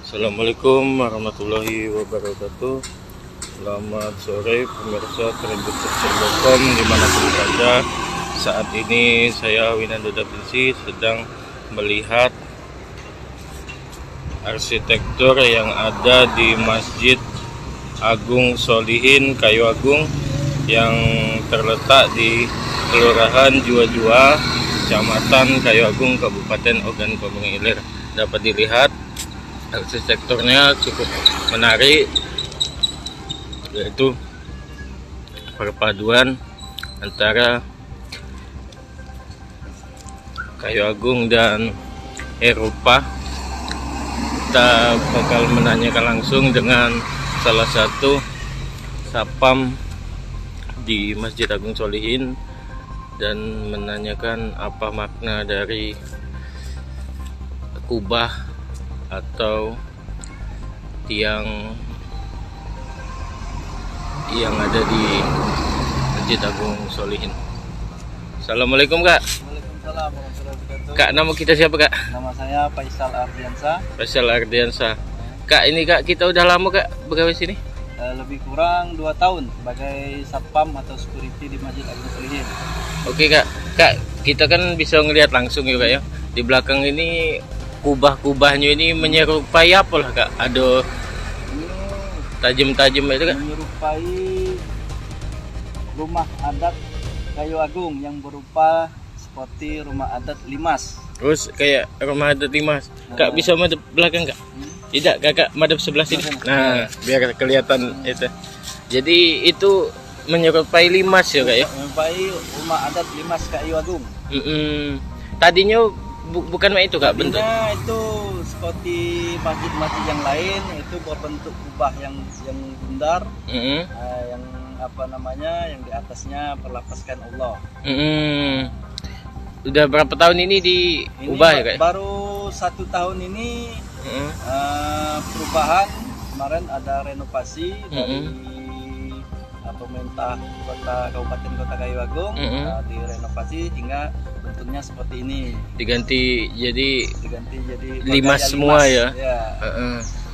Assalamualaikum warahmatullahi wabarakatuh. Selamat sore pemirsa Trendbooks.com dimanapun saja. Saat ini saya Winando Dapinsi sedang melihat arsitektur yang ada di Masjid Agung Sholihin Kayu Agung yang terletak di Kelurahan Jua-Jua, Kecamatan Kayu Agung, Kabupaten Ogan Komering Ilir. Dapat dilihat arsitekturnya cukup menarik, yaitu perpaduan antara kayu agung dan Eropa. Kita bakal menanyakan langsung dengan salah satu sapam di Masjid Agung Sholihin dan menanyakan apa makna dari kubah atau tiang yang ada di Masjid Agung Sholihin. Assalamualaikum Kak. Waalaikumsalam warahmatullahi wabarakatuh. Kak, nama kita siapa Kak? Nama saya Faisal Ardiansa. Faisal Ardiansa. Kak, ini Kak, kita udah lama Kak begawe sini? Lebih kurang 2 tahun sebagai satpam atau security di Masjid Agung Sholihin. Oke Kak. Kak, kita kan bisa ngelihat langsung ya Kak ya. Di belakang ini kubah-kubahnya ini menyerupai apa lah Kak? Ada tajam-tajam itu Kak? Menyerupai rumah adat Kayu Agung yang berupa seperti rumah adat Limas. Terus kayak rumah adat Limas. Kak, bisa madep belakang Kak? Tidak, Kakak madep sebelah sini. Nah, biar kelihatan itu. Jadi itu menyerupai Limas ya Kak ya? Menyerupai rumah adat Limas Kayu Agung. Tadinya bukan itu Kak, bentuk. Tadinya itu seperti masjid-masjid yang lain, itu berbentuk kubah yang bundar, yang apa namanya, yang di atasnya berlapaskan Allah. Udah berapa tahun ini diubah ya Kak? Baru 1 tahun ini perubahan. Kemarin ada renovasi dari pemerintah Kabupaten Kota Kayu Agung, direnovasi hingga bentuknya seperti ini. Diganti jadi Limas semua ya.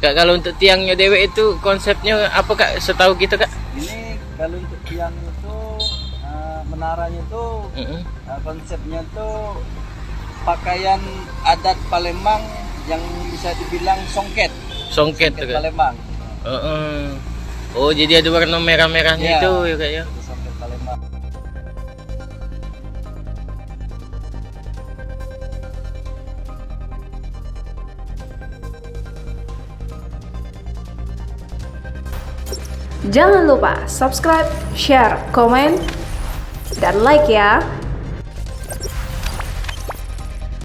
Kak, kalau untuk tiangnya dewe itu konsepnya apa Kak? Setahu kita Kak? Ini kalau untuk tiang itu menaranya itu konsepnya tuh pakaian adat Palembang yang bisa dibilang songket Palembang. Oh, jadi ada warna merah-merahnya itu ya Kak ya. Songket Palembang. Jangan lupa subscribe, share, komen, dan like ya.